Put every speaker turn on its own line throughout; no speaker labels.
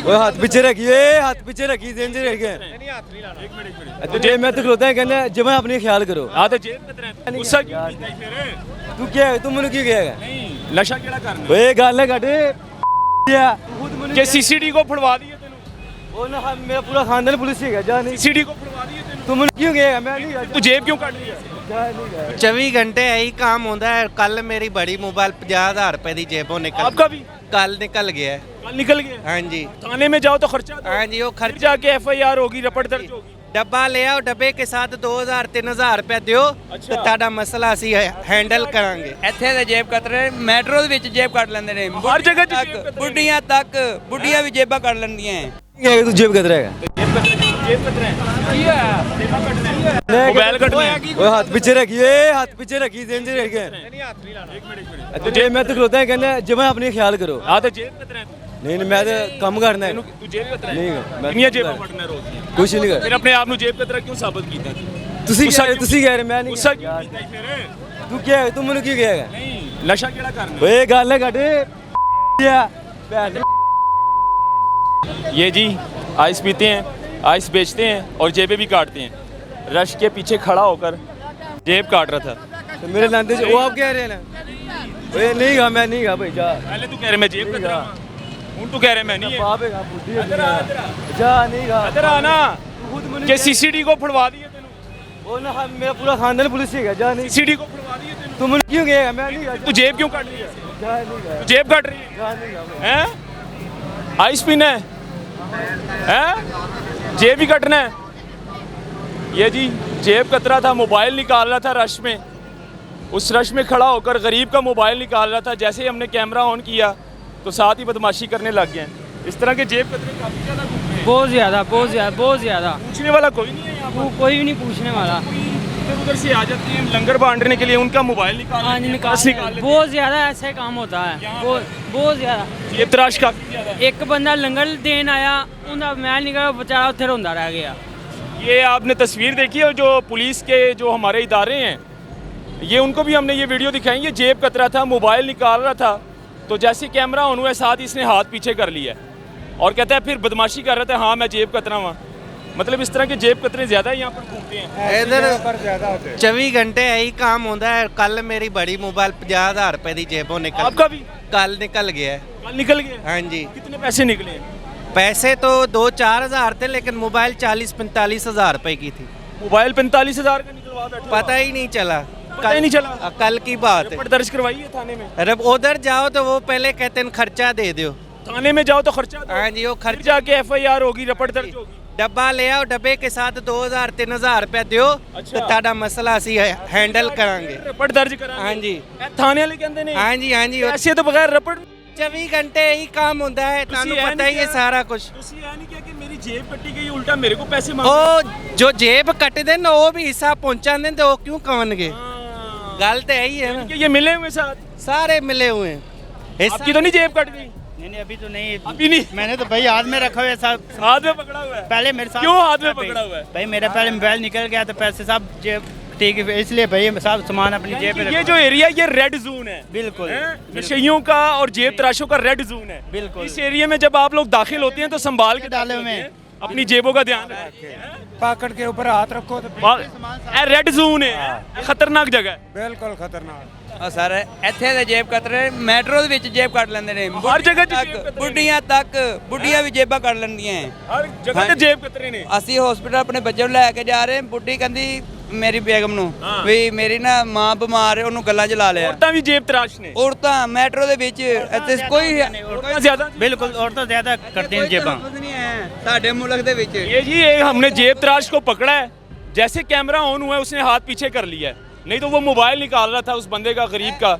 ओए हाथ पीछे रखिए, हाथ पीछे रखिए, जेब रख गए।
नहीं हाथ नहीं लाना। एक मिनट
जेब में तो खलोता है, कहना जब अपनी ख्याल करो।
हाँ तो जेब में तेरे गुस्सा क्यों कीता ही फिर?
तू क्या है, तू मैंने क्यों कहेगा?
नहीं नशा केड़ा करना
ओए गल है घट
कि सीसीडी को फड़वा दिए तेनू?
ओ ना मेरा पूरा खानदान पुलिस ही है, जा नहीं।
सीसीडी को फड़वा दिए तेनू?
तू मैंने क्यों कहेगा? मैं नहीं
तू जेब क्यों काट लिया?
जा नहीं गया।
24 घंटे यही काम होता है। कल मेरी बड़ी मोबाइल 50,000 रुपए की जेबों निकल
आपका भी
कल निकल गया है।
कल निकल गया?
हाँ जी
थाने में जाओ तो खर्चा दो।
हाँ जी वो
फिर
खर्च
जाके एफआईआर होगी, रपट दर्ज होगी।
डब्बा ले आओ, डब्बे के साथ 2,000 3,000 रुपए ਦਿਓ ਤੇ ਤੁਹਾਡਾ ਮਸਲਾ ਅਸੀਂ ਹੈਂਡਲ ਕਰਾਂਗੇ।
ਇੱਥੇ ਦੇ ਜੇਬ ਕਤਰੇ ਮੈਟਰੋ ਦੇ ਵਿੱਚ ਜੇਬ ਕੱਢ ਲੈਂਦੇ ਨੇ
ਹਰ ਜਗ੍ਹਾ 'ਚ ਜੇਬ ਕਤਰੇ ਨੇ।
ਬੁੱਢੀਆਂ ਤੱਕ ਬੁੱਢੀਆਂ ਵੀ ਜੇਬਾਂ ਕੱਢ ਲੈਂਦੀਆਂ ਹੈ।
तू जेब कत रहेगा?
जेब कतरे की है मोबाइल कटना है।
ओए हाथ पीछे रखिए, हाथ पीछे रखिए, जेब रख गए।
नहीं हाथ नहीं लाना। एक मिनट
तो जेब में तो खलोता है, कहना जब अपनी ख्याल करो।
हाँ तो जेब कतरे
नहीं नहीं, मैं तो कम करना है।
तू जेब कतरे
नहीं मैं
कितनी जेबां फड़ना रोज ਦੀਆਂ?
कुछ नहीं कर।
फिर अपने आप ਨੂੰ जेब कतरा क्यों साबित ਕੀਤਾ ਤੂੰ?
तुसी
गुस्सा
कह रहे,
क्यों-
तुसी कह रहे, मैं नहीं।
ਗੁੱਸਾ ਕਿਉਂ ਕੀਤਾ ਹੀ ਫਿਰ?
तू क्या है, तू मैंने क्यों कहेगा?
नहीं नशा केड़ा करना?
ओए गल है घट
ये जी आइस पीते हैं, आइस बेचते हैं और जेबें भी काटते हैं। रश के पीछे खड़ा होकर जेब काट रहा था।
तो मेरे लांदे से वो आप कह रहे हैं ना? ओए नहीं गा, मैं नहीं गा भाई, जा।
पहले तू कह रहे मैं जेब कतरा हूं, तू कह रहे मैं नहीं है।
बाप है गा, बुद्धि है दुनिया का। जा नहीं गा।
इधर आना
तू खुद मैंने
कि सीसीडी को फड़वा दिए तेनू?
वो ना मेरा पूरा खानदान पुलिस ही है, जा नहीं।
सीसीडी को फड़वा दिए तेनू?
तू मैंने क्यों कहेगा? मैं नहीं गा।
तू जेब क्यों काट रही है?
जा नहीं गा।
तू जेब काट रही है
जा नहीं गा भाई।
हैं? आइस पीना है हैं? जेब ही कटना है? ये जी जेब कतरा था, मोबाइल निकाल रहा था रश में। उस रश में खड़ा होकर गरीब का मोबाइल निकाल रहा था। जैसे ही हमने कैमरा ऑन किया तो साथ ही बदमाशी करने लग गए। इस तरह के जेब कतरे काफी ज्यादा घूमते हैं।
बहुत ज़्यादा बहुत ज़्यादा बहुत ज़्यादा।
पूछने वाला कोई नहीं है यहाँ पर।
कोई भी नहीं पूछने वाला।
इधर उधर से आ जाते हैं लंगर बांटने के लिए, उनका मोबाइल निकाल
हाँ जी
लेते हैं,
निकाल
पर्स निकाल लेते हैं।
बहुत ज़्यादा ऐसे काम होता है। बहुत ज़्यादा।
जेब तराश काफी ज्यादा है।
एक बंदा लंगर देन आया, उनका मैल निकला, बेचारा उत्थे रोंदा रह गया।
ये आपने तस्वीर देखी है जो पुलिस के जो हमारे इदारे हैं, ये उनको भी हमने ये वीडियो दिखाई। ये जेब कतरा था, मोबाइल निकाल रहा था, तो जैसे कैमरा ऑन हुआ साथ ही इसने हाथ पीछे कर लिया और कहता है फिर बदमाशी कर रहा था, हाँ मैं जेब कतरा हुआ। मतलब इस तरह के जेब कतरे ज्यादा यहाँ पर घूमते हैं।
इधर 24 घंटे यही काम होता है। कल मेरी बड़ी मोबाइल 50,000 रुपए की जेबों निकल
आपका भी
कल निकल गया है।
कल निकल गया?
हाँ जी
कितने पैसे निकले?
पैसे तो 2-4 हजार थे, लेकिन मोबाइल 40-45 हजार रुपए की थी।
मोबाइल 45,000 का निकलवा बैठा।
पता ही नहीं चला।
पता ही नहीं चला?
कल की बात है।
रिपोर्ट दर्ज करवाई है थाने में?
अरे उधर जाओ तो वो पहले कहते हैं खर्चा दे दो।
थाने में जाओ तो खर्चा दो।
हाँ जी वो
फिर
खर्चा
जाके एफआईआर होगी, रपट दर्ज होगी।
डब्बा ले आओ, डब्बे के साथ 2,000 3,000 रुपए ਦਿਓ ਤੇ ਤੁਹਾਡਾ ਮਸਲਾ ਅਸੀਂ हैंडल करांगे।
रपट दर्ज करांगे।
हाँ जी
थाने वाले कहते ने
हाँ जी हाँ जी
ऐसे तो बगैर रपट
24 घंटे यही काम ਹੁੰਦਾ है। ਤੁਹਾਨੂੰ ਪਤਾ ਹੀ ਹੈ ਸਾਰਾ ਕੁਝ।
ਤੁਸੀਂ ਇਹ ਨਹੀਂ ਕਿਹਾ ਕਿ ਮੇਰੀ ਜੇਬ ਕੱਟੀ ਗਈ, ਉਲਟਾ ਮੇਰੇ ਕੋ ਪੈਸੇ ਮੰਗ
ਉਹ ਜੋ ਜੇਬ ਕੱਟਦੇ ਨੇ ਉਹ ਵੀ ਹਿੱਸਾ ਪਹੁੰਚਾਉਂਦੇ ਨੇ, ਤੇ ਉਹ ਕਿਉਂ ਕਵਨਗੇ? ਗੱਲ ਤਾਂ ਇਹੀ है ना।
कि ये मिले हुए साथ?
सारे मिले हुए हैं।
आपकी तो नहीं जेब कट गई?
नहीं अभी तो नहीं।
अभी नहीं?
मैंने तो भाई हाथ में रखा हुआ है सब।
हाथ में पकड़ा हुआ है?
पहले मेरे साथ
क्यों हाथ में पकड़ा हुआ है?
भाई मेरा पहले मोबाइल निकल गया तो पैसे सब जेब ठीक है, इसलिए भाई सब सामान अपनी जेब में
ये जो एरिया ये रेड जोन है।
बिल्कुल
नशइयों का और जेब तराशों का रेड जोन है।
बिल्कुल।
इस एरिया में जब आप लोग दाखिल होते हैं तो संभाल के
डाले
दाखिल
हुए
होते हैं, अपनी जेबों का ध्यान रखें।
पॉकेट के ऊपर हाथ रखो तो
रेड जोन है, खतरनाक जगह है।
बिल्कुल खतरनाक।
ਸਰ ਇੱਥੇ ਦੇ ਜੇਬ ਕਤਰੇ ਮੈਟਰੋ ਦੇ ਵਿੱਚ ਜੇਬ ਕੱਢ ਲੈਂਦੇ ਨੇ।
ਹਰ ਜਗ੍ਹਾ 'ਚ ਜੇਬ ਕਤਰੇ ਨੇ।
ਬੁੱਢੀਆਂ ਤੱਕ ਬੁੱਢੀਆਂ ਵੀ ਜੇਬਾਂ ਕੱਢ ਲੈਂਦੀਆਂ ਹੈ।
हर जगह ते जेब कतरे ने।
ਅਸੀਂ ਹਸਪੀਟਲ ਆਪਣੇ ਬੱਚੇ ਨੂੰ ਲੈ ਕੇ ਜਾ ਰਹੇ, ਬੁੱਢੀ ਕਹਿੰਦੀ ਮੇਰੀ ਬੇਗਮ ਨੂੰ ਵੀ ਮੇਰੀ ਨਾ ਮਾਂ ਬਿਮਾਰ ਹੈ, ਉਹਨੂੰ ਗੱਲਾਂ 'ਚ ਲਾ ਲਿਆ।
औरतां भी जेब तराश ने।
ਔਰਤਾਂ ਮੈਟਰੋ ਦੇ ਵਿੱਚ ਇੱਥੇ ਕੋਈ
औरतां ज्यादा
बिल्कुल और तो ज़्यादा करते हैं जेबां।
ਨਹੀਂ ਹੈ ਸਾਡੇ ਮੁਲਕ ਦੇ ਵਿੱਚ।
ये जी ये हमने जेब तराश को पकड़ा है, जैसे कैमरा ऑन हुआ है उसने हाथ पीछे कर लिया है, नहीं तो वो मोबाइल निकाल रहा था उस बंदे का, गरीब का,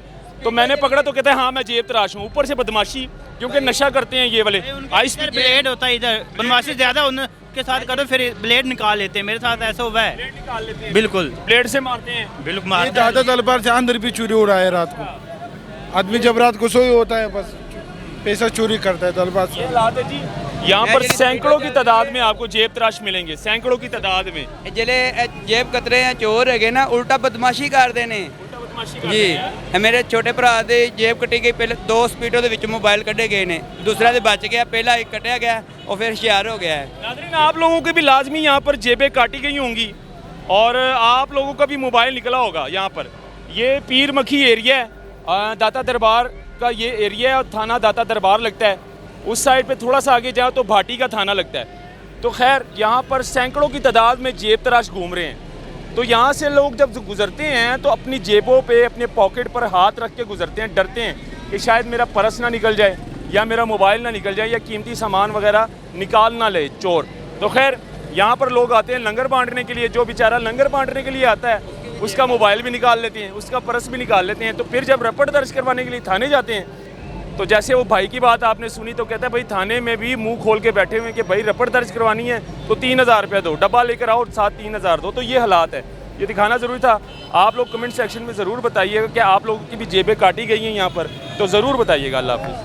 तो मैंने पकड़ा तो कहता है हाँ मैं जेब तराश हूँ। ऊपर से बदमाशी, क्योंकि नशा करते हैं ये वाले। आइस
इधर ब्लेड होता है, इधर बदमाशी ज़्यादा उनके साथ करो फिर ब्लेड निकाल लेते हैं। मेरे साथ ऐसा हुआ है।
ब्लेड निकाल लेते हैं,
बिल्कुल
ब्लेड से मारते हैं।
बिल्कुल
ये
मारते
ज्यादा तलवार से अंदर भी चोरी हो रहा है रात को। आदमी जब रात को सोई होता है बस पैसा चोरी करता है तलवार से।
ये हालात है जी, यहाँ पर सैकड़ों की तादाद में आपको जेब तराश मिलेंगे, सैकड़ों की तादाद में।
ਜਿਹੜੇ ਜੇਬ ਕਤਰੇ ਆ ਚੋਰ ਹੈਗੇ ਨਾ, ਉਲਟਾ ਬਦਮਾਸ਼ੀ ਕਰਦੇ ਨੇ। ਜੀ ਇਹ ਮੇਰੇ ਛੋਟੇ ਭਰਾ ਦੇ ਜੇਬ ਕੱਟੀ ਗਈ, ਪਹਿਲੇ 2 ਸਪੀਡੋ ਦੇ ਵਿੱਚ ਮੋਬਾਈਲ ਕੱਢੇ ਗਏ ਨੇ, दूसरा ਦੇ बच गया, पहला एक कटिया गया और फिर होशियार हो गया है।
नाज़रीन, आप लोगों के भी लाजमी यहाँ पर जेबें काटी गई होंगी और आप लोगों का भी मोबाइल निकला होगा। यहाँ पर ये पीर मखी एरिया है, दाता दरबार का ये एरिया है और थाना दाता दरबार लगता है। उस साइड पे थोड़ा सा आगे जाओ तो भाटी का थाना लगता है। तो खैर यहाँ पर सैकड़ों की तादाद में जेब तराश घूम रहे हैं। तो यहाँ से लोग जब गुजरते हैं तो अपनी जेबों पे, अपने पॉकेट पर हाथ रख के गुजरते हैं, डरते हैं कि शायद मेरा पर्स ना निकल जाए या मेरा मोबाइल ना निकल जाए या कीमती सामान वगैरह निकाल ना ले चोर। तो खैर यहाँ पर लोग आते हैं लंगर बांटने के लिए। जो बेचारा लंगर बांटने के लिए आता है उसका मोबाइल भी निकाल लेते हैं, उसका पर्स भी निकाल लेते हैं। तो फिर जब रपट दर्ज करवाने के लिए थाने जाते हैं तो जैसे वो भाई की बात आपने सुनी तो कहता है भाई थाने में भी मुंह खोल के बैठे हुए हैं कि भाई रपट दर्ज करवानी है तो 3000 रुपया दो, डब्बा लेकर आओ साथ 3000 दो। तो ये हालात है, ये दिखाना ज़रूरी था। आप लोग कमेंट सेक्शन में ज़रूर बताइएगा कि आप लोगों की भी जेबें काटी गई हैं यहाँ पर, तो ज़रूर बताइएगा। अल्लाह हाफ़िज़।